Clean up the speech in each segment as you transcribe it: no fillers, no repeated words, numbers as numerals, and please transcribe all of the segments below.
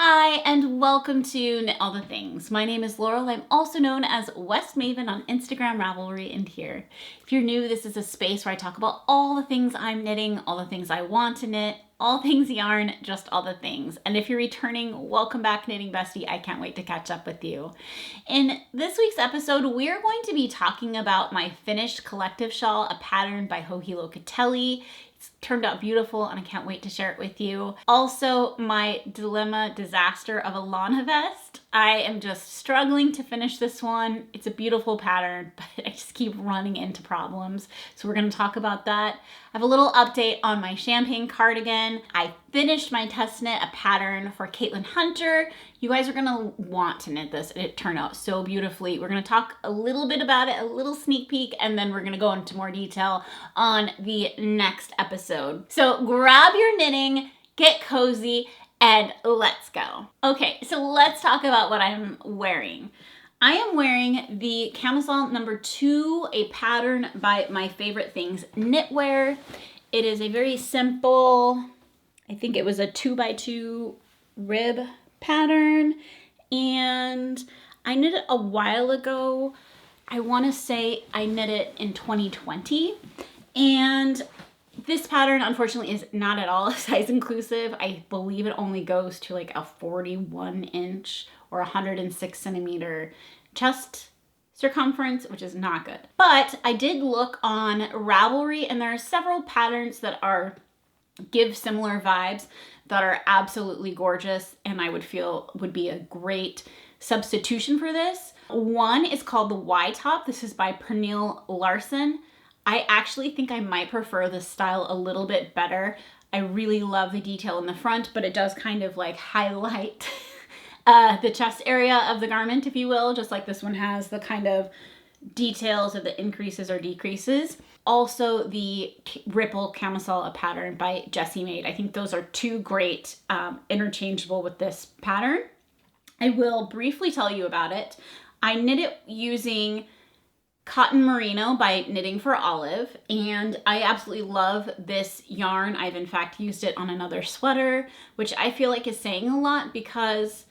Hi, and welcome to Knit All the Things. My name is Laurel. I'm also known as West Maven on Instagram, Ravelry, and here. If you're new, this is a space where I talk about all the things I'm knitting, all the things I want to knit, all things yarn, just all the things. And if you're returning, welcome back, Knitting Bestie. I can't wait to catch up with you. In this week's episode, we're going to be talking about my finished collective shawl, a pattern by Joji Locatelli. It's turned out beautiful and I can't wait to share it with you. Also, my dilemma disaster of a Lana vest. I am just struggling to finish this one. It's a beautiful pattern, but I just keep running into problems. So we're going to talk about that. I have a little update on my champagne cardigan. I finished my test knit, a pattern for Caitlin Hunter. You guys are going to want to knit this. It turned out so beautifully. We're going to talk a little bit about it, a little sneak peek, and then we're going to go into more detail on the next episode. So grab your knitting, get cozy, and let's go. Okay, so let's talk about what I'm wearing. I am wearing the Camisole number 2, a pattern by My Favorite Things Knitwear. It is a very simple, I think it was a 2x2 rib pattern, and I knit it a while ago. I want to say I knit it in 2020, and this pattern unfortunately is not at all size inclusive. I believe it only goes to like a 41 inch or 106 centimeter chest circumference, which is not good. But I did look on Ravelry and there are several patterns that give similar vibes that are absolutely gorgeous and I would feel would be a great substitution for this. One is called the Y top. This is by pernile Larsen. I actually think I might prefer this style a little bit better. I really love the detail in the front, but it does kind of like highlight the chest area of the garment, if you will, just like this one has the kind of details of the increases or decreases. Also the Ripple Camisole pattern by Jessie Maed. I think those are two great interchangeable with this pattern. I will briefly tell you about it. I knit it using Cotton Merino by Knitting for Olive, and I absolutely love this yarn. I've in fact used it on another sweater, which I feel like is saying a lot because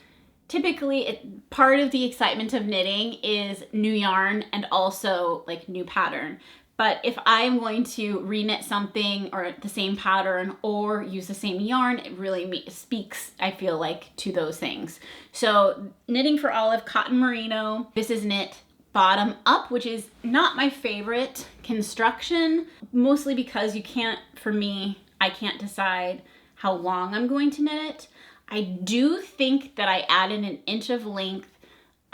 typically part of the excitement of knitting is new yarn and also like new pattern. But if I'm going to reknit something or the same pattern or use the same yarn, it really speaks, I feel like, to those things. So Knitting for Olive, Cotton Merino. This is knit bottom up, which is not my favorite construction, mostly because I can't decide how long I'm going to knit it. I do think that I added an inch of length.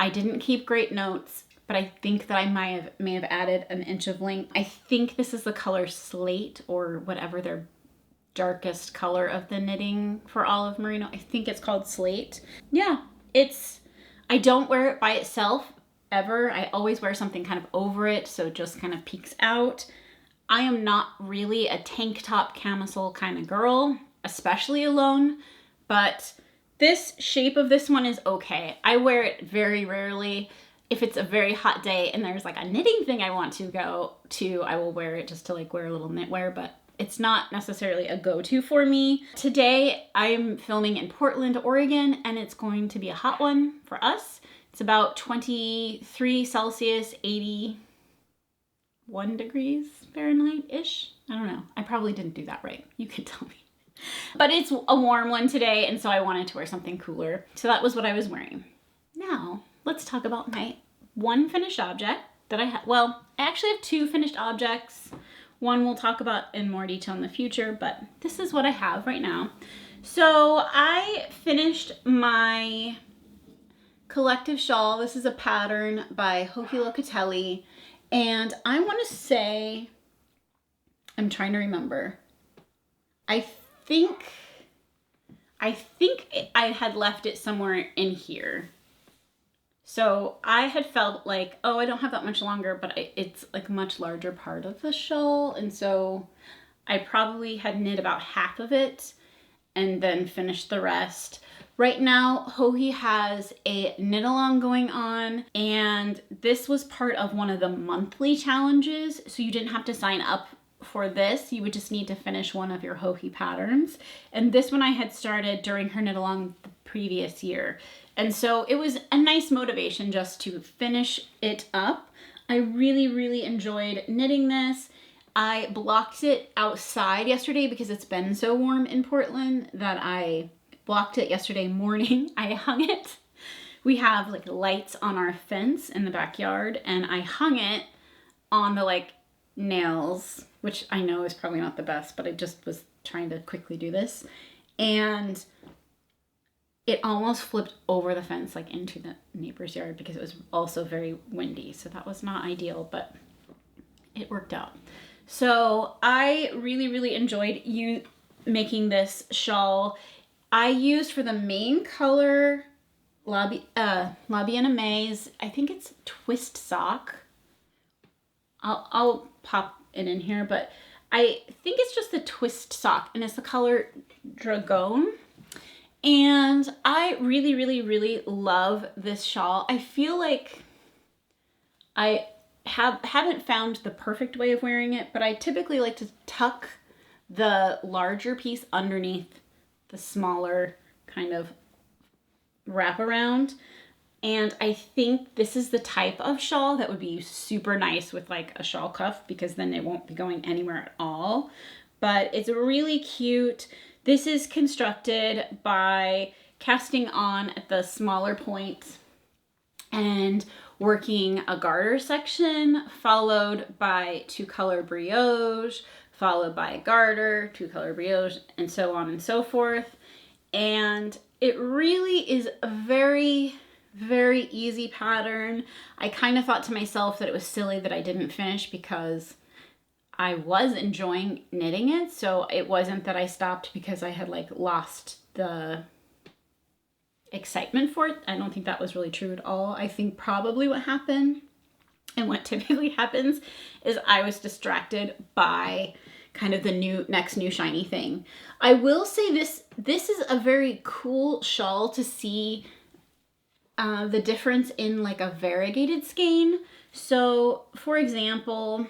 I didn't keep great notes, but I think that I may have added an inch of length. I think this is the color Slate or whatever their darkest color of the Knitting for Olive Merino. I think it's called Slate. Yeah, I don't wear it by itself ever. I always wear something kind of over it, so it just kind of peeks out. I am not really a tank top camisole kind of girl, especially alone, but this shape of this one is okay. I wear it very rarely. If it's a very hot day and there's like a knitting thing I want to go to, I will wear it just to like wear a little knitwear, but it's not necessarily a go-to for me. Today I'm filming in Portland, Oregon, and it's going to be a hot one for us. It's about 23 Celsius, 81 degrees Fahrenheit-ish. I don't know. I probably didn't do that right. You can tell me. But it's a warm one today, and so I wanted to wear something cooler. So that was what I was wearing. Now, let's talk about my one finished object that I have. Well, I actually have two finished objects. One we'll talk about in more detail in the future, but this is what I have right now. So I finished my collective shawl. This is a pattern by Joji Locatelli, and I want to say, I'm trying to remember. I think I had left it somewhere in here. So I had felt like, oh, I don't have that much longer, but it's like a much larger part of the shawl, and so I probably had knit about half of it and then finished the rest. Right now, Joji has a knit along going on, and this was part of one of the monthly challenges, so you didn't have to sign up for this, you would just need to finish one of your Hohi patterns. And this one I had started during her knit along the previous year. And so it was a nice motivation just to finish it up. I really, really enjoyed knitting this. I blocked it outside yesterday because it's been so warm in Portland that I blocked it yesterday morning. I hung it. We have like lights on our fence in the backyard, and I hung it on the like nails, which I know is probably not the best, but I just was trying to quickly do this. And it almost flipped over the fence like into the neighbor's yard because it was also very windy. So that was not ideal, but it worked out. So I really, really enjoyed making this shawl. I used for the main color Aimeé's, I think it's twist sock. I'll pop it in here, but I think it's just the twist sock, and it's the color Drogon. And I really, really, really love this shawl. I feel like I haven't found the perfect way of wearing it, but I typically like to tuck the larger piece underneath the smaller kind of wraparound. And I think this is the type of shawl that would be super nice with like a shawl cuff, because then it won't be going anywhere at all. But it's really cute. This is constructed by casting on at the smaller points and working a garter section, followed by 2-color brioche, followed by a garter, 2-color brioche, and so on and so forth. And it really is a very, very easy pattern. I kind of thought to myself that it was silly that I didn't finish because I was enjoying knitting it. So it wasn't that I stopped because I had like lost the excitement for it. I don't think that was really true at all. I think probably what happened, and what typically happens, is I was distracted by kind of the next new shiny thing. I will say this is a very cool shawl to see the difference in like a variegated skein. So for example,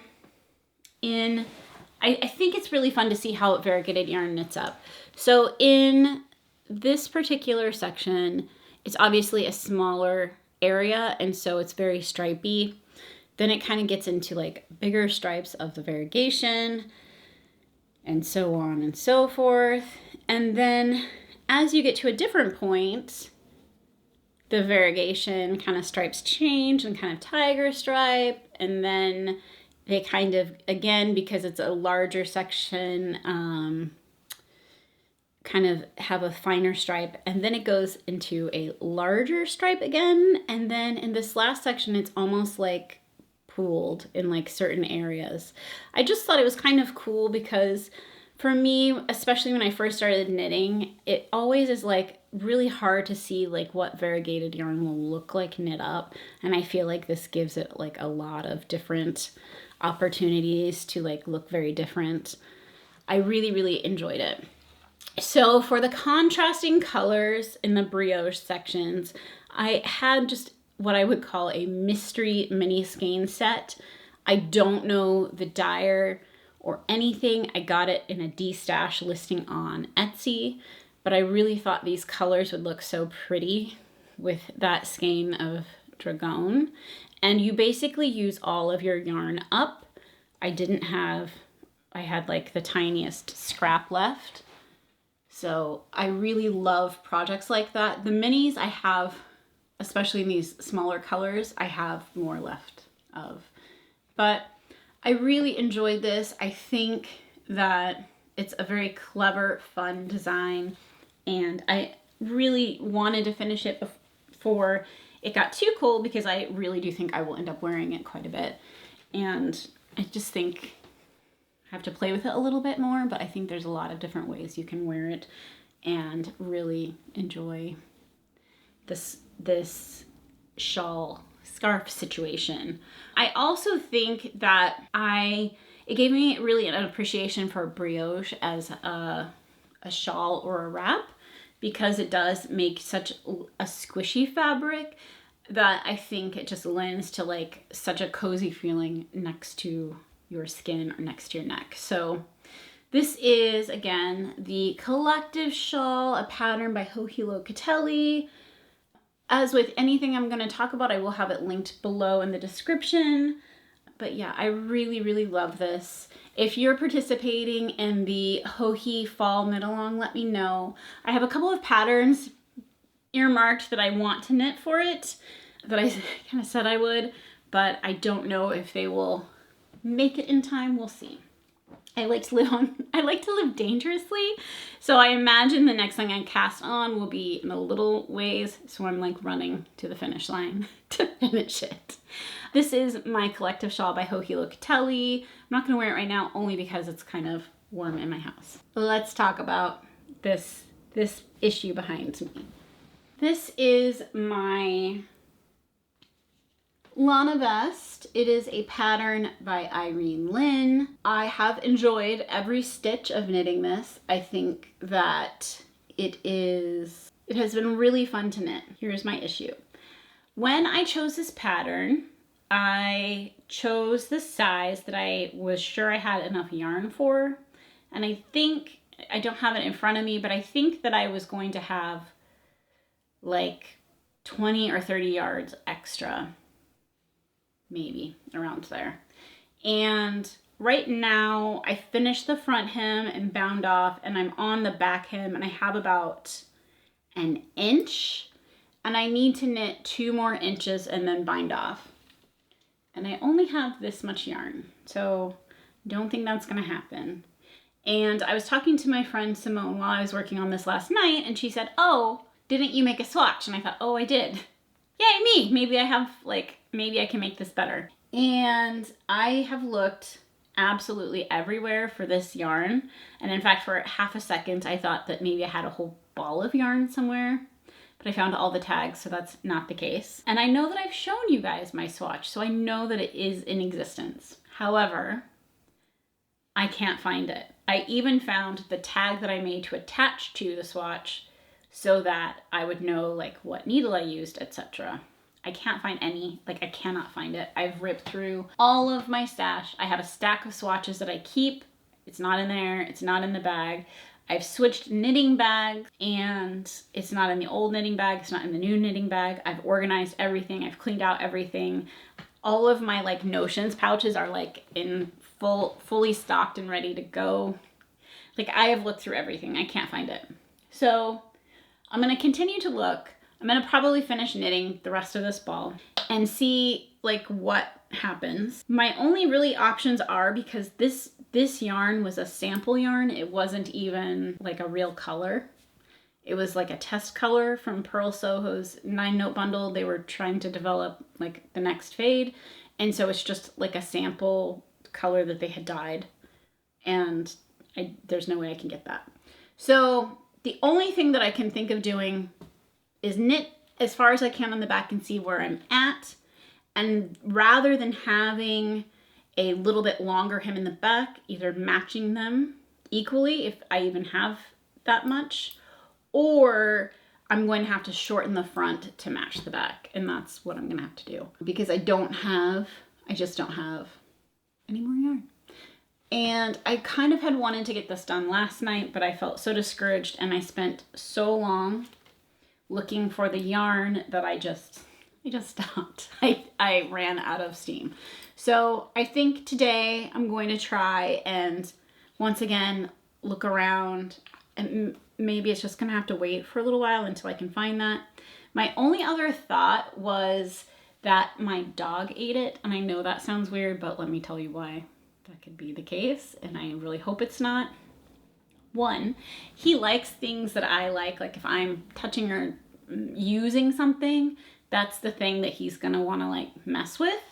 I think it's really fun to see how variegated yarn knits up. So in this particular section, it's obviously a smaller area, and so it's very stripy. Then it kind of gets into like bigger stripes of the variegation, and so on and so forth. And then as you get to a different point, the variegation kind of stripes change and kind of tiger stripe, and then they kind of, again, because it's a larger section, kind of have a finer stripe, and then it goes into a larger stripe again. And then in this last section, it's almost like pooled in like certain areas. I just thought it was kind of cool because for me, especially when I first started knitting, it always is like really hard to see like what variegated yarn will look like knit up. And I feel like this gives it like a lot of different opportunities to like look very different. I really, really enjoyed it. So for the contrasting colors in the brioche sections, I had just what I would call a mystery mini skein set. I don't know the dyer or anything. I got it in a D-stash listing on Etsy, but I really thought these colors would look so pretty with that skein of Drogon. And you basically use all of your yarn up. I had like the tiniest scrap left. So I really love projects like that. The minis I have, especially in these smaller colors, I have more left of. But I really enjoyed this. I think that it's a very clever, fun design, and I really wanted to finish it before it got too cold because I really do think I will end up wearing it quite a bit. And I just think I have to play with it a little bit more, but I think there's a lot of different ways you can wear it and really enjoy this shawl scarf situation. I also think that it gave me really an appreciation for brioche as a shawl or a wrap, because it does make such a squishy fabric that I think it just lends to like such a cozy feeling next to your skin or next to your neck. So this is, again, the Collective Shawl, a pattern by Joji Locatelli. As with anything I'm going to talk about, I will have it linked below in the description. But yeah, I really, really love this. If you're participating in the Joji Fall Knit Along, let me know. I have a couple of patterns earmarked that I want to knit for it, that I kind of said I would, but I don't know if they will make it in time. We'll see. I like to live dangerously. So I imagine the next thing I cast on will be in a little ways. So I'm like running to the finish line to finish it. This is my Collective Shawl by Joji Locatelli. I'm not gonna wear it right now only because it's kind of warm in my house. Let's talk about this issue behind me. This is my Lana Vest. It is a pattern by Irene. I have enjoyed every stitch of knitting this. I think that it has been really fun to knit. Here's my issue. When I chose this pattern, I chose the size that I was sure I had enough yarn for. And I think, I don't have it in front of me, but I think that I was going to have like 20 or 30 yards extra. Maybe around there. And right now I finished the front hem and bound off, and I'm on the back hem, and I have about an inch, and I need to knit 2 more inches and then bind off. And I only have this much yarn, so don't think that's gonna happen. And I was talking to my friend Simone while I was working on this last night, and she said, "Oh, didn't you make a swatch?" And I thought, oh, I did. Yay, me! Maybe maybe I can make this better. And I have looked absolutely everywhere for this yarn. And in fact, for half a second, I thought that maybe I had a whole ball of yarn somewhere, but I found all the tags, so that's not the case. And I know that I've shown you guys my swatch, so I know that it is in existence. However, I can't find it. I even found the tag that I made to attach to the swatch so that I would know like what needle I used, etc. I can't find any, I cannot find it. I've ripped through all of my stash. I have a stack of swatches that I keep. It's not in there, it's not in the bag. I've switched knitting bags, and it's not in the old knitting bag, it's not in the new knitting bag. I've organized everything, I've cleaned out everything. All of my notions pouches are in fully stocked and ready to go. I have looked through everything, I can't find it. So I'm gonna continue to look. I'm gonna probably finish knitting the rest of this ball and see what happens. My only really options are, because this yarn was a sample yarn, it wasn't even a real color. It was a test color from Pearl Soho's 9-note bundle. They were trying to develop the next fade, and so it's just a sample color that they had dyed, and there's no way I can get that. So the only thing that I can think of doing is knit as far as I can on the back and see where I'm at. And rather than having a little bit longer hem in the back, either matching them equally if I even have that much, or I'm going to have to shorten the front to match the back. And that's what I'm going to have to do, because I just don't have any more yarn. And I kind of had wanted to get this done last night, but I felt so discouraged, and I spent so long looking for the yarn that I just stopped. I ran out of steam. So I think today I'm going to try and once again look around, and maybe it's just gonna have to wait for a little while until I can find that. My only other thought was that my dog ate it, and I know that sounds weird, but let me tell you why that could be the case, and I really hope it's not. One, he likes things that I like if I'm touching or using something, that's the thing that he's gonna wanna mess with.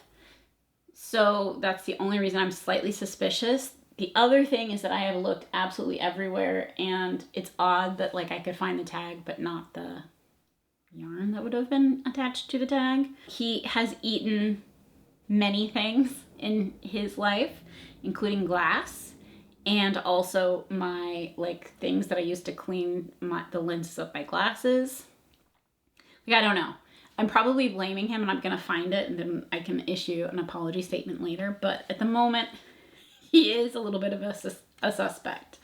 So that's the only reason I'm slightly suspicious. The other thing is that I have looked absolutely everywhere, and it's odd that I could find the tag, but not the yarn that would have been attached to the tag. He has eaten many things in his life, including glass, and also my things that I used to clean the lenses of my glasses. I don't know. I'm probably blaming him, and I'm gonna find it, and then I can issue an apology statement later. But at the moment, he is a little bit of a suspect.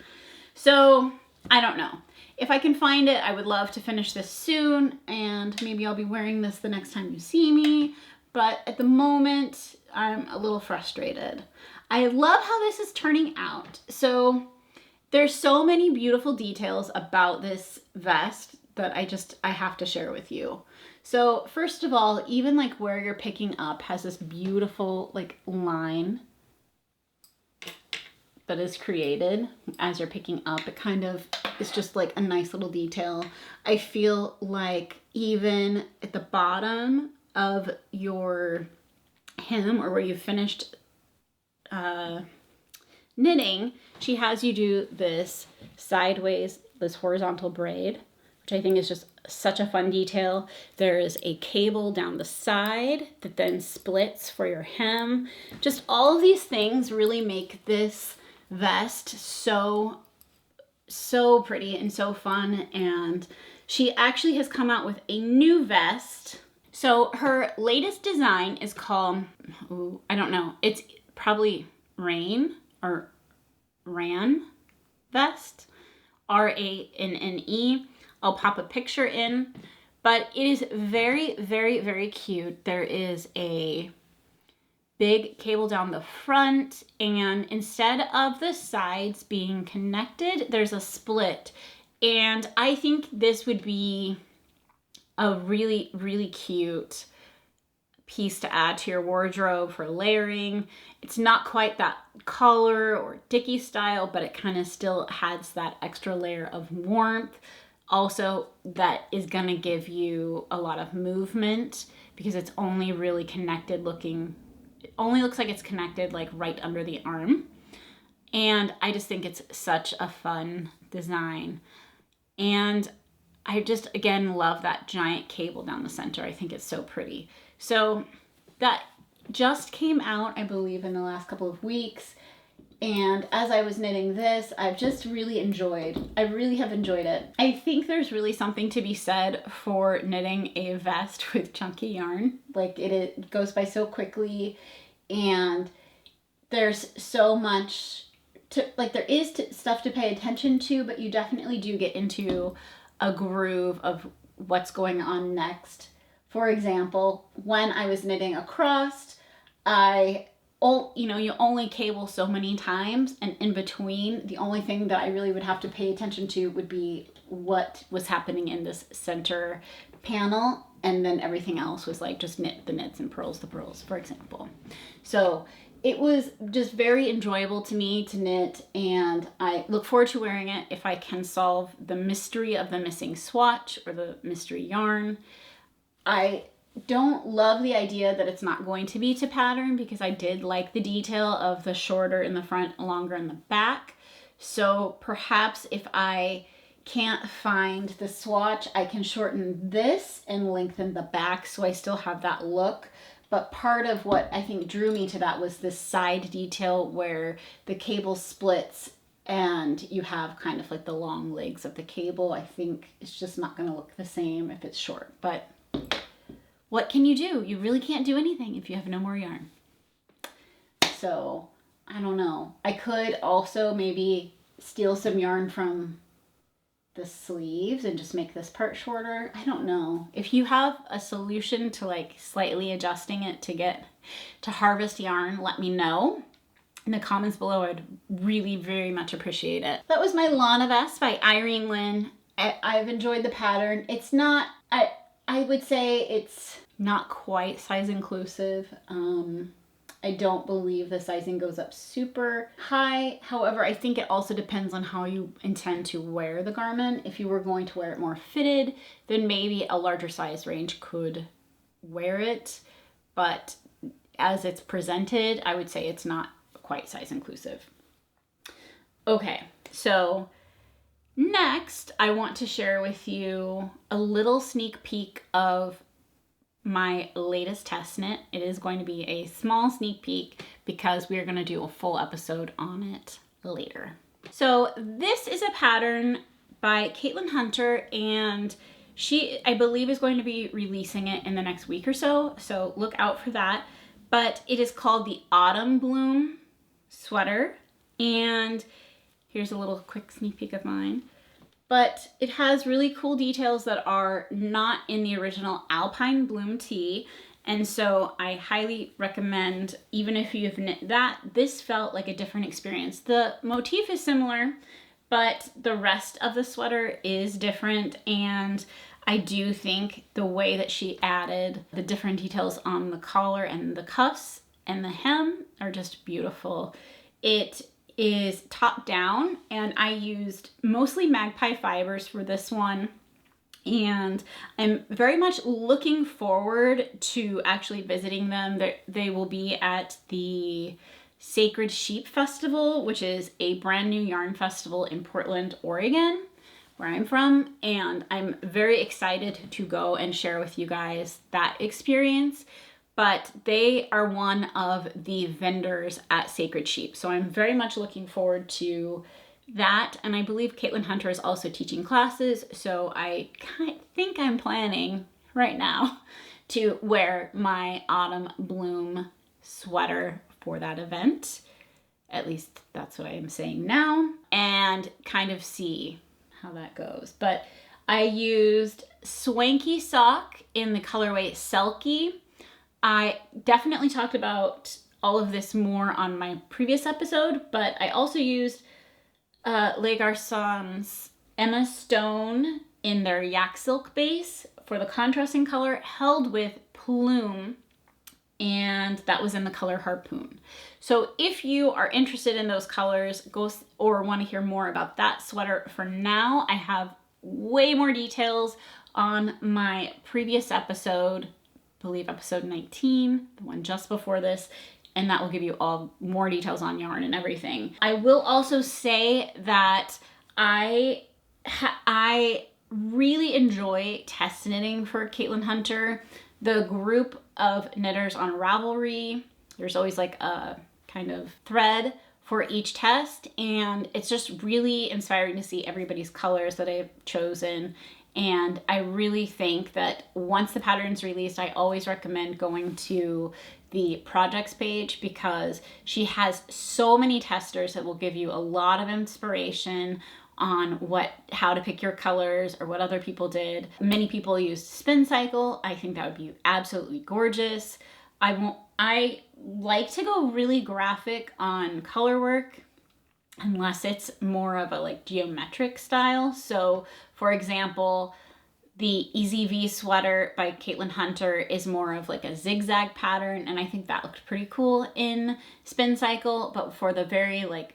So I don't know. If I can find it, I would love to finish this soon, and maybe I'll be wearing this the next time you see me. But at the moment, I'm a little frustrated. I love how this is turning out. So there's so many beautiful details about this vest that I have to share with you. So first of all, even like where you're picking up has this beautiful like line that is created as you're picking up. It kind of is just like a nice little detail. I feel like even at the bottom of your hem, or where you finished knitting, she has you do this sideways, this horizontal braid, which I think is just such a fun detail. There is a cable down the side that then splits for your hem. Just all of these things really make this vest so pretty and so fun. And she actually has come out with a new vest. So her latest design is called, ooh, I don't know, it's probably Rain or Ran vest, R-A-N-N-E. I'll pop a picture in, but it is very, very, very cute. There is a big cable down the front, and instead of the sides being connected, there's a split. And I think this would be a really, really cute piece to add to your wardrobe for layering. It's not quite that collar or dicky style, but it kind of still adds that extra layer of warmth. Also, that is gonna give you a lot of movement because it's only really connected looking, it only looks like it's connected like right under the arm. And I just think it's such a fun design. And I just, again, love that giant cable down the center. I think it's so pretty. So that just came out, I believe, in the last couple of weeks. And as I was knitting this, I've just really enjoyed, I really have enjoyed it. I think there's really something to be said for knitting a vest with chunky yarn. Like it goes by so quickly, and there's so much to, like there is stuff to pay attention to, but you definitely do get into a groove of what's going on next. For example, when I was knitting across, you only cable so many times, and in between, the only thing that I really would have to pay attention to would be what was happening in this center panel, and then everything else was like just knit the knits and purls the purls, for example. So it was just very enjoyable to me to knit, and I look forward to wearing it if I can solve the mystery of the missing swatch or the mystery yarn. I don't love the idea that it's not going to be to pattern, because I did like the detail of the shorter in the front, longer in the back. So perhaps if I can't find the swatch, I can shorten this and lengthen the back so I still have that look. But part of what I think drew me to that was this side detail where the cable splits and you have kind of like the long legs of the cable. I think it's just not going to look the same if it's short, but what can you do? You really can't do anything if you have no more yarn. So I don't know. I could also maybe steal some yarn from the sleeves and just make this part shorter. I don't know. If you have a solution to like slightly adjusting it to get to harvest yarn, let me know in the comments below. I'd really very much appreciate it. That was my Lana Vest by Irene. I've enjoyed the pattern. It's not, I would say it's not quite size inclusive. I don't believe the sizing goes up super high. However, I think it also depends on how you intend to wear the garment. If you were going to wear it more fitted, then maybe a larger size range could wear it. But as it's presented, I would say it's not quite size inclusive. Okay, so next I want to share with you a little sneak peek of my latest test knit. It is going to be a small sneak peek because we are going to do a full episode on it later. So this is a pattern by Caitlin Hunter, and she, I believe, is going to be releasing it in the next week or so, so look out for that. But it is called the Autumn Bloom Sweater, And here's a little quick sneak peek of mine. But it has really cool details that are not in the original Alpine bloom tee. And so I highly recommend, even if you've knit that, this felt like a different experience. The motif is similar, but the rest of the sweater is different. And I do think the way that she added the different details on the collar and the cuffs and the hem are just beautiful. It is top down, and I used mostly magpie fibers for this one. And I'm very much looking forward to actually visiting them. They will be at the Sacred Sheep Festival, which is a brand new yarn festival in Portland, Oregon, where I'm from. And I'm very excited to go and share with you guys that experience. But they are one of the vendors at Sacred Sheep. So I'm very much looking forward to that. And I believe Caitlin Hunter is also teaching classes. So I think I'm planning right now to wear my autumn bloom sweater for that event. At least that's what I'm saying now, and kind of see how that goes. But I used Swanky sock in the colorway Selkie. I definitely talked about all of this more on my previous episode, but I also used Les Garçons Emma Stone in their yak silk base for the contrasting color, held with plume, and that was in the color harpoon. So if you are interested in those colors, or want to hear more about that sweater, for now I have way more details on my previous episode, I believe episode 19, the one just before this, and that will give you all more details on yarn and everything. I will also say that I really enjoy test knitting for Caitlin Hunter. The group of knitters on Ravelry, there's always like a kind of thread for each test, and it's just really inspiring to see everybody's colors that I've chosen. And I really think that once the pattern's released, I always recommend going to the projects page, because she has so many testers that will give you a lot of inspiration on how to pick your colors or what other people did. Many people used Spin Cycle. I think that would be absolutely gorgeous. I like to go really graphic on color work unless it's more of a like geometric style. So for example, the Easy V sweater by Caitlin Hunter is more of like a zigzag pattern, and I think that looked pretty cool in Spin Cycle. But for the very like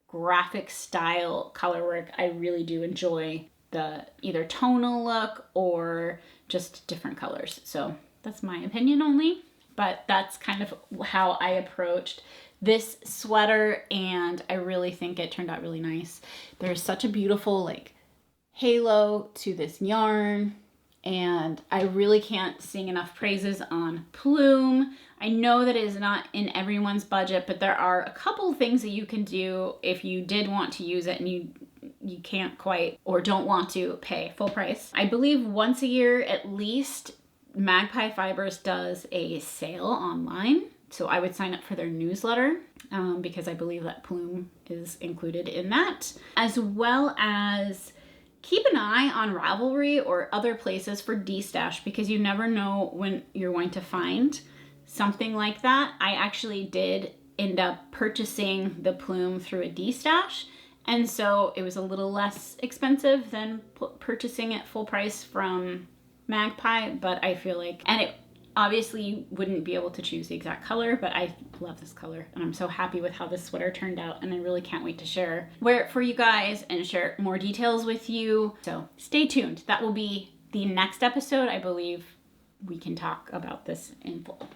graphic style color work, I really do enjoy the either tonal look or just different colors. So that's my opinion only, but that's kind of how I approached this sweater, and I really think it turned out really nice. There's such a beautiful like halo to this yarn, and I really can't sing enough praises on plume. I know that it is not in everyone's budget, but there are a couple things that you can do if you did want to use it and you can't quite or don't want to pay full price. I believe once a year at least, Magpie Fibers does a sale online. So I would sign up for their newsletter because I believe that plume is included in that, as well as keep an eye on Ravelry or other places for D-stash, because you never know when you're going to find something like that. I actually did end up purchasing the plume through a D-stash, and so it was a little less expensive than purchasing it full price from Magpie, but I feel like, and it obviously you wouldn't be able to choose the exact color, but I love this color and I'm so happy with how this sweater turned out, and I really can't wait to wear it for you guys and share more details with you. So stay tuned. That will be the next episode. I believe we can talk about this in full.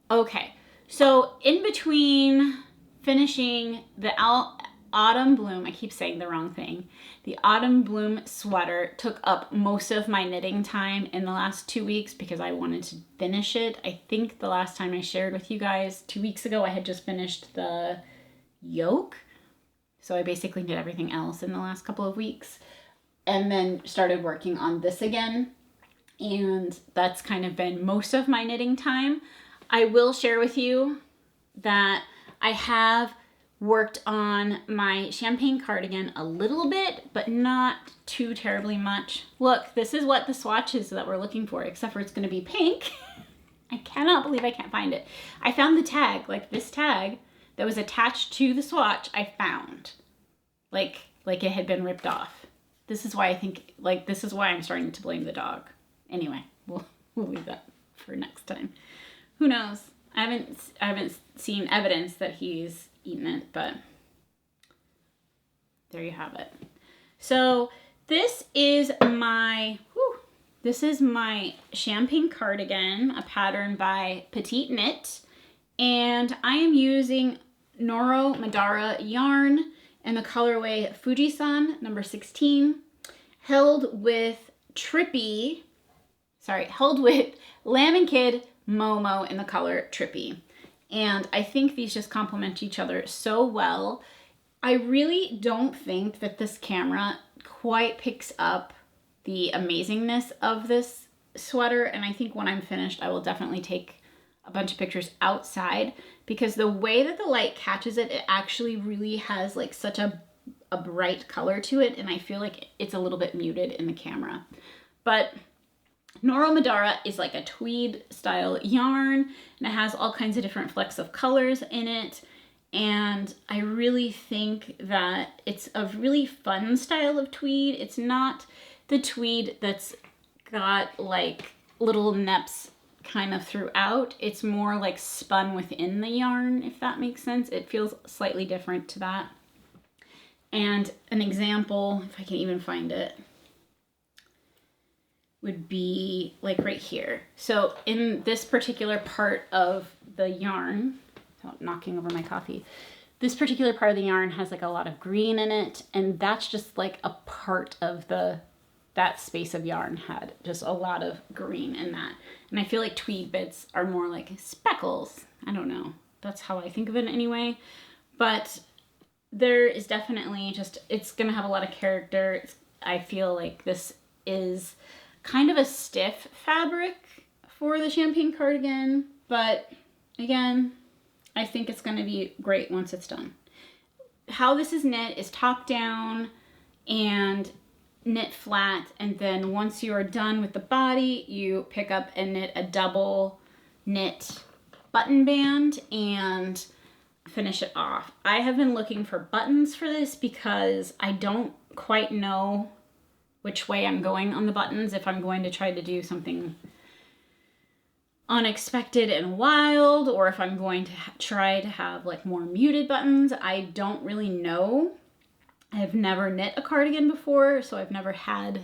Okay, so in between finishing the Autumn Bloom, I keep saying the wrong thing, the Autumn Bloom sweater took up most of my knitting time in the last 2 weeks because I wanted to finish it. I think the last time I shared with you guys 2 weeks ago, I had just finished the yoke. So I basically did everything else in the last couple of weeks and then started working on this again. And that's kind of been most of my knitting time. I will share with you that I have worked on my champagne cardigan a little bit, but not too terribly much. Look, this is what the swatch is that we're looking for, except for it's gonna be pink. I cannot believe I can't find it. I found the tag, like this tag that was attached to the swatch, I found. Like it had been ripped off. This is why I think, like, this is why I'm starting to blame the dog. Anyway, we'll leave that for next time. Who knows? I haven't seen evidence that he's eaten it, but there you have it. So this is my champagne cardigan, a pattern by Petite Knit, and I am using Noro Madara yarn in the colorway Fujisan number 16, held with Lamb & Kid Momo in the color Trippy. And I think these just complement each other so well. I really don't think that this camera quite picks up the amazingness of this sweater, and I think when I'm finished I will definitely take a bunch of pictures outside, because the way that the light catches it, it actually really has like such a bright color to it, and I feel like it's a little bit muted in the camera. But Noro Madara is like a tweed style yarn, and it has all kinds of different flecks of colors in it, and I really think that it's a really fun style of tweed. It's not the tweed that's got like little neps kind of throughout. It's more like spun within the yarn, if that makes sense. It feels slightly different to that. And an example, if I can even find it, would be like right here. So in this particular part of the yarn, knocking over my coffee, this particular part of the yarn has like a lot of green in it, and that's just like a part of that space of yarn had just a lot of green in that. And I feel like tweed bits are more like speckles. I don't know. That's how I think of it anyway. But there is definitely just, it's gonna have a lot of character. I feel like this is kind of a stiff fabric for the champagne cardigan, but again, I think it's gonna be great once it's done. How this is knit is top down and knit flat, and then once you are done with the body, you pick up and knit a double knit button band and finish it off. I have been looking for buttons for this because I don't quite know which way I'm going on the buttons, if I'm going to try to do something unexpected and wild, or if I'm going to try to have like more muted buttons. I don't really know. I've never knit a cardigan before, so I've never had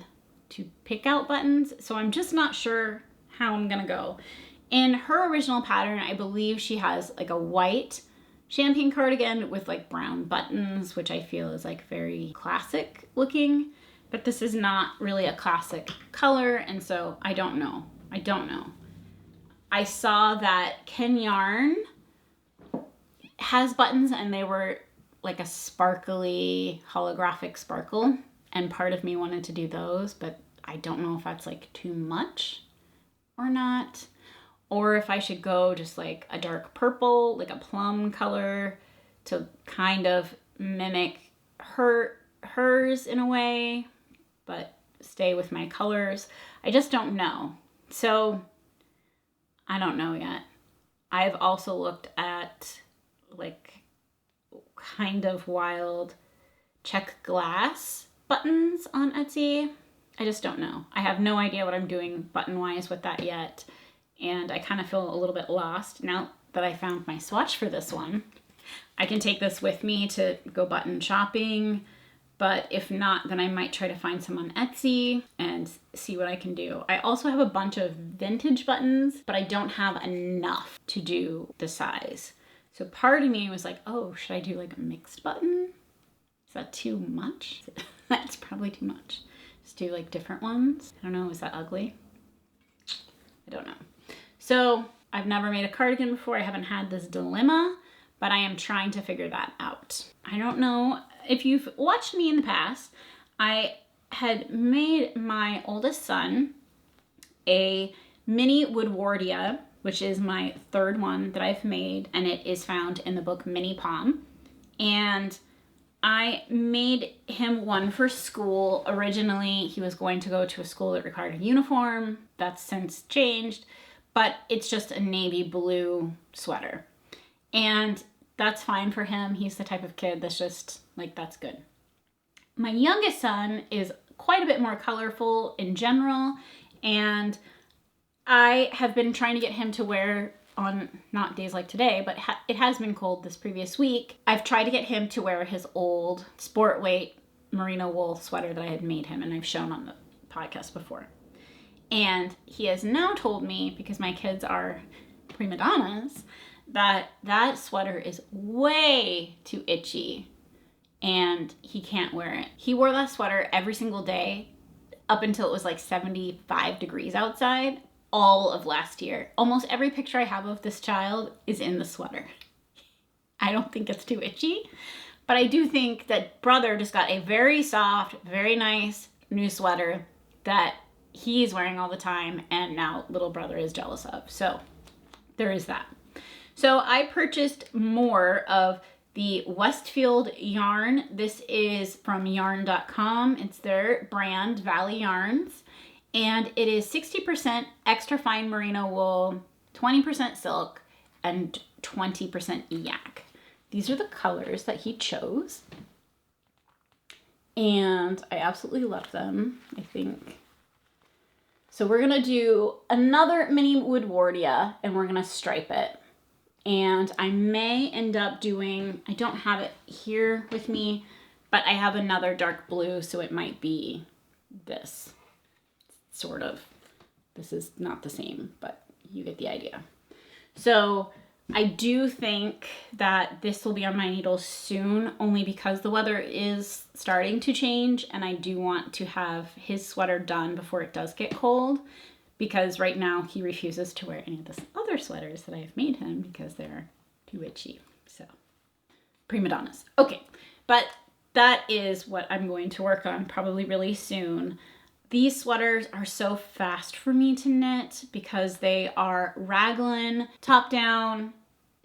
to pick out buttons, so I'm just not sure how I'm gonna go. In her original pattern, I believe she has like a white champagne cardigan with like brown buttons, which I feel is like very classic looking, but this is not really a classic color, and so I don't know. I saw that Ken Yarn has buttons, and they were like a sparkly holographic sparkle, and part of me wanted to do those, but I don't know if that's like too much or not, or if I should go just like a dark purple, like a plum color, to kind of mimic hers in a way, but stay with my colors. I just don't know. So I don't know yet. I've also looked at like kind of wild check glass buttons on Etsy. I just don't know. I have no idea what I'm doing button wise with that yet, and I kind of feel a little bit lost now that I found my swatch for this one. I can take this with me to go button shopping, but if not, then I might try to find some on Etsy and see what I can do. I also have a bunch of vintage buttons, but I don't have enough to do the size. So part of me was like, oh, should I do like a mixed button? Is that too much? That's probably too much. Just do like different ones. I don't know, is that ugly? I don't know. So I've never made a cardigan before. I haven't had this dilemma, but I am trying to figure that out. I don't know if you've watched me in the past. I had made my oldest son a mini woodwardia, which is my third one that I've made, and it is found in the book Mini Palm. And I made him one for school. Originally, he was going to go to a school that required a uniform. That's since changed, but it's just a navy blue sweater. And that's fine for him. He's the type of kid that's just like, that's good. My youngest son is quite a bit more colorful in general, and I have been trying to get him to wear, on not days like today, but it has been cold this previous week, I've tried to get him to wear his old sport weight merino wool sweater that I had made him, and I've shown on the podcast before. And he has now told me, because my kids are prima donnas, that that sweater is way too itchy and he can't wear it. He wore that sweater every single day up until it was like 75 degrees outside all of last year. Almost every picture I have of this child is in the sweater. I don't think it's too itchy, but I do think that brother just got a very soft, very nice new sweater that he's wearing all the time, and now little brother is jealous of. So there is that. So I purchased more of the Westfield yarn. This is from yarn.com. It's their brand, Valley Yarns. And it is 60% extra fine merino wool, 20% silk, and 20% yak. These are the colors that he chose. And I absolutely love them, I think. So we're gonna do another mini woodwardia, and we're gonna stripe it. And I may end up doing, I don't have it here with me, but I have another dark blue, so it might be this, sort of. This is not the same, but you get the idea. So I do think that this will be on my needles soon, only because the weather is starting to change, and I do want to have his sweater done before it does get cold, because right now he refuses to wear any of the other sweaters that I've made him because they're too itchy. So, prima donnas. Okay, but that is what I'm going to work on probably really soon. These sweaters are so fast for me to knit because they are raglan, top down.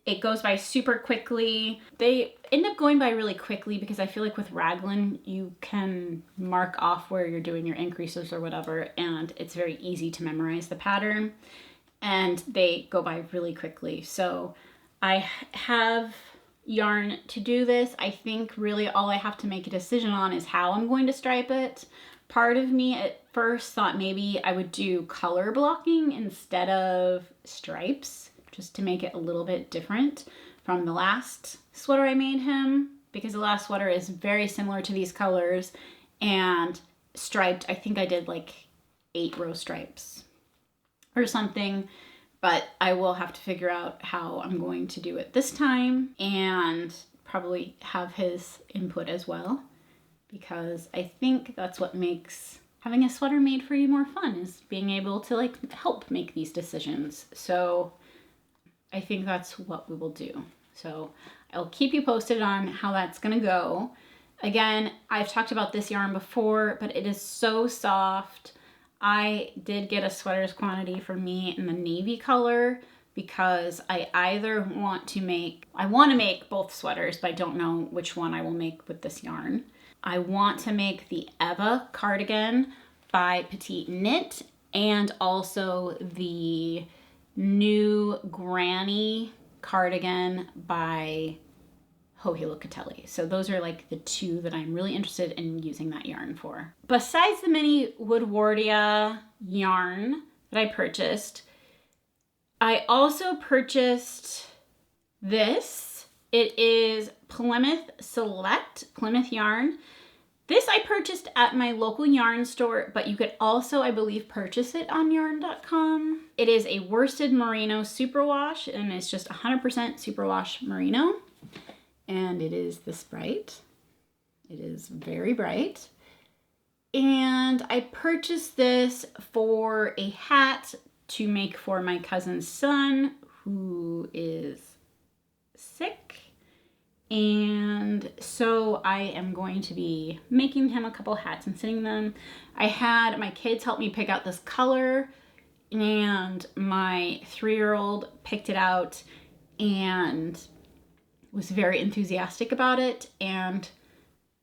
It goes by super quickly. They end up going by really quickly because I feel like with raglan, you can mark off where you're doing your increases or whatever, and it's very easy to memorize the pattern, and they go by really quickly. So I have yarn to do this. I think really all I have to make a decision on is how I'm going to stripe it. Part of me at first thought maybe I would do color blocking instead of stripes, just to make it a little bit different from the last sweater I made him, because the last sweater is very similar to these colors and striped. I think I did like 8 row stripes or something, but I will have to figure out how I'm going to do it this time and probably have his input as well, because I think that's what makes having a sweater made for you more fun, is being able to like help make these decisions. So I think that's what we will do. So I'll keep you posted on how that's gonna go. Again, I've talked about this yarn before, but it is so soft. I did get a sweater's quantity for me in the navy color because I either want to make both sweaters, but I don't know which one I will make with this yarn. I want to make the Eva cardigan by Petite Knit, and also the new Granny cardigan by Joji Locatelli. So those are like the two that I'm really interested in using that yarn for. Besides the mini woodwardia yarn that I purchased, I also purchased this. It is Plymouth Select, Plymouth yarn. This I purchased at my local yarn store, but you could also, I believe, purchase it on yarn.com. It is a worsted merino superwash, and it's just 100% superwash merino. And it is this bright. It is very bright. And I purchased this for a hat to make for my cousin's son, who is sick. And so I am going to be making him a couple hats and sending them. I had my kids help me pick out this color, and my 3-year-old picked it out, and was very enthusiastic about it, and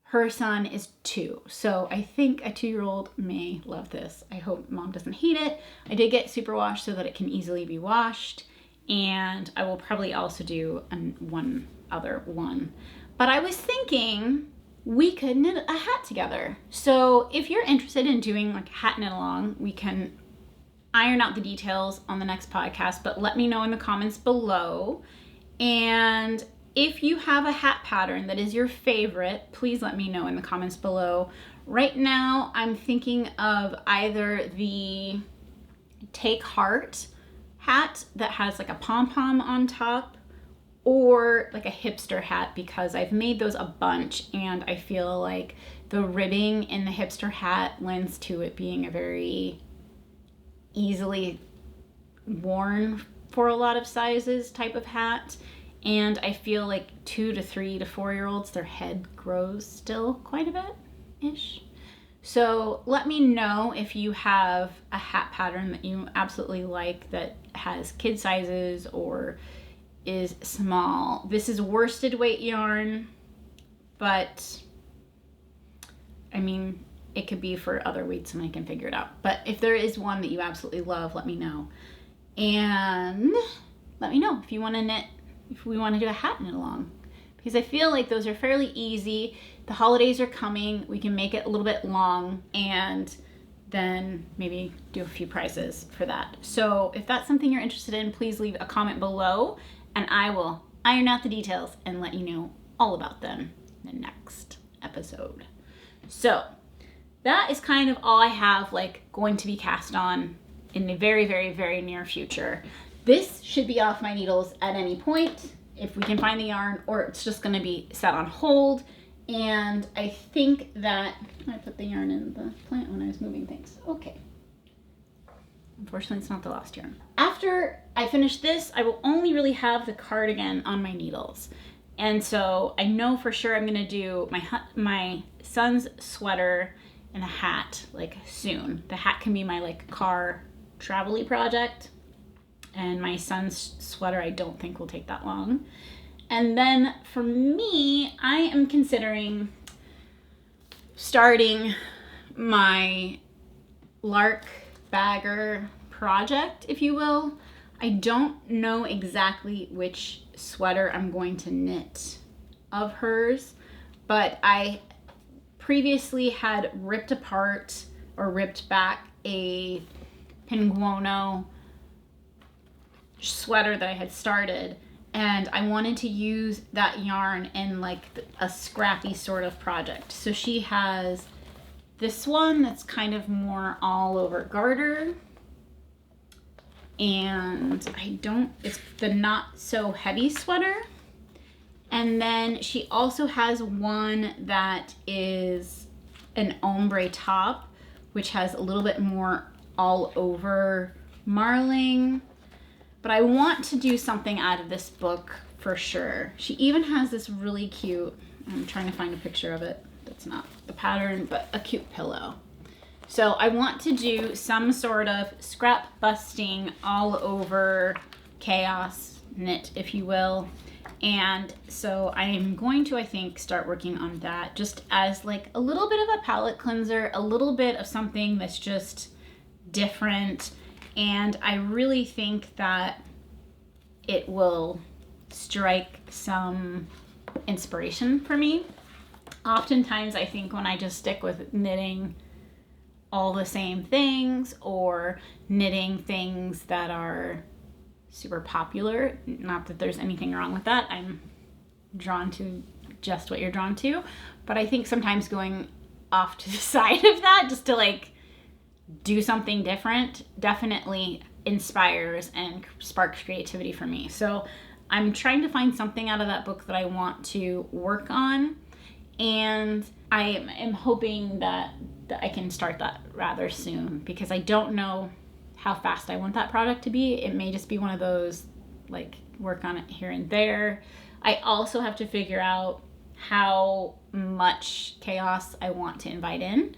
her son is 2. So I think a 2-year-old may love this. I hope mom doesn't hate it. I did get superwash so that it can easily be washed. And I will probably also do one other one. But I was thinking we could knit a hat together. So if you're interested in doing like a hat knit along, we can iron out the details on the next podcast, but let me know in the comments below. And if you have a hat pattern that is your favorite, please let me know in the comments below. Right now, I'm thinking of either the Take Heart hat that has like a pom-pom on top, or like a hipster hat, because I've made those a bunch and I feel like the ribbing in the hipster hat lends to it being a very easily worn for a lot of sizes type of hat. And I feel like 2 to 3 to 4-year-olds, their head grows still quite a bit-ish. So let me know if you have a hat pattern that you absolutely like that has kid sizes or is small. This is worsted weight yarn, but I mean, it could be for other weights and I can figure it out. But if there is one that you absolutely love, let me know. And let me know if you want to knit, if we want to do a hat knit along, because I feel like those are fairly easy. The holidays are coming. We can make it a little bit long and then maybe do a few prizes for that. So if that's something you're interested in, please leave a comment below and I will iron out the details and let you know all about them in the next episode. So that is kind of all I have like going to be cast on in the very, very, very near future. This should be off my needles at any point if we can find the yarn, or it's just going to be set on hold. And I think that I put the yarn in the plant when I was moving things. Okay. Unfortunately, it's not the last yarn. After I finish this, I will only really have the cardigan on my needles. And so I know for sure I'm going to do my son's sweater and a hat like soon. The hat can be my like car travel-y project. And my son's sweater I don't think will take that long. And then for me, I am considering starting my Lark bagger project, if you will. I don't know exactly which sweater I'm going to knit of hers, but I previously had ripped apart or ripped back a Pinguono sweater that I had started, and I wanted to use that yarn in like a scrappy sort of project. So she has this one that's kind of more all over garter, and it's the not so heavy sweater. And then she also has one that is an ombre top, which has a little bit more all over marling. But I want to do something out of this book for sure. She even has this really cute, I'm trying to find a picture of it. That's not the pattern, but a cute pillow. So I want to do some sort of scrap busting all over chaos knit, if you will. And so I'm going to, I think, start working on that just as like a little bit of a palette cleanser, a little bit of something that's just different. And I really think that it will strike some inspiration for me. Oftentimes I think when I just stick with knitting all the same things or knitting things that are super popular, not that there's anything wrong with that, I'm drawn to just what you're drawn to, but I think sometimes going off to the side of that just to like do something different definitely inspires and sparks creativity for me. So I'm trying to find something out of that book that I want to work on, and I am hoping that I can start that rather soon, because I don't know how fast I want that product to be. It may just be one of those like work on it here and there. I also have to figure out how much chaos I want to invite in.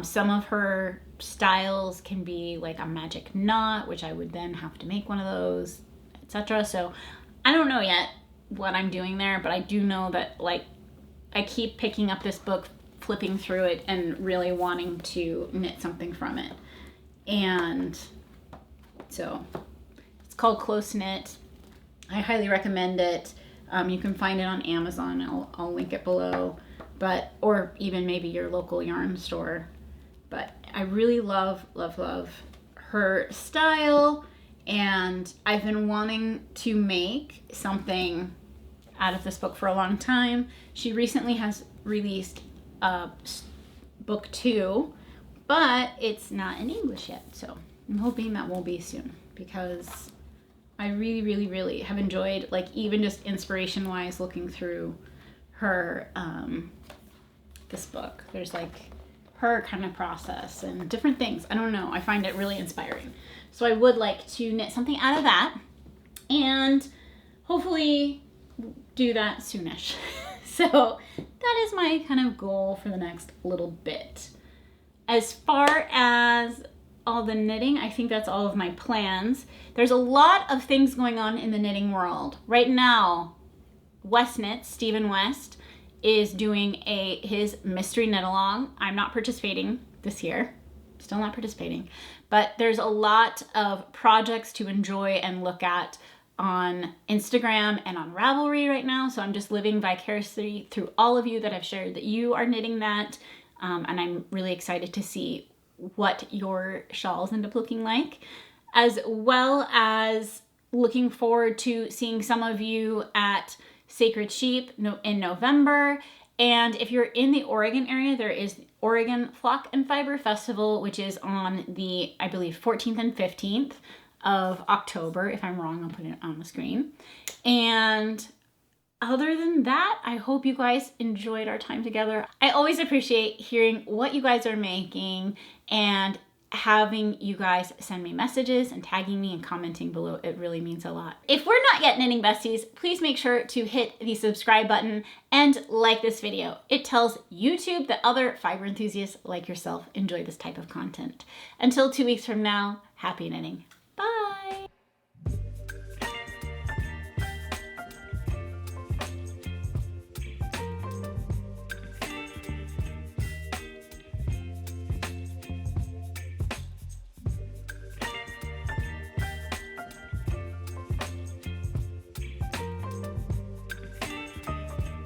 Some of her styles can be like a magic knot, which I would then have to make one of those, etc. So I don't know yet. what I'm doing there, but I do know that like I keep picking up this book, flipping through it, and really wanting to knit something from it. And so it's called Close Knit. I highly recommend it. You can find it on Amazon. I'll link it below, or even maybe your local yarn store. But I really love her style, and I've been wanting to make something out of this book for a long time. She recently has released book 2, but it's not in English yet, so I'm hoping that will be soon, because I really have enjoyed, like, even just inspiration wise, looking through her this book. There's like her kind of process and different things. I don't know, I find it really inspiring. So I would like to knit something out of that, and hopefully do that soonish. So that is my kind of goal for the next little bit. As far as all the knitting, I think that's all of my plans. There's a lot of things going on in the knitting world. Right now, West Knits, Stephen West, is doing his mystery knit along. I'm not participating this year, still not participating, but there's a lot of projects to enjoy and look at on Instagram and on Ravelry right now. So I'm just living vicariously through all of you that have shared that you are knitting that. And I'm really excited to see what your shawls end up looking like, as well as looking forward to seeing some of you at Sacred Sheep in November. And if you're in the Oregon area, there is Oregon Flock and Fiber Festival, which is on the, I believe, 14th and 15th of October. If I'm wrong, I'll put it on the screen. And other than that, I hope you guys enjoyed our time together. I always appreciate hearing what you guys are making and having you guys send me messages and tagging me and commenting below. It really means a lot. If we're not yet knitting besties, please make sure to hit the subscribe button and like this video. It tells YouTube that other fiber enthusiasts like yourself enjoy this type of content. Until 2 weeks from now, happy knitting.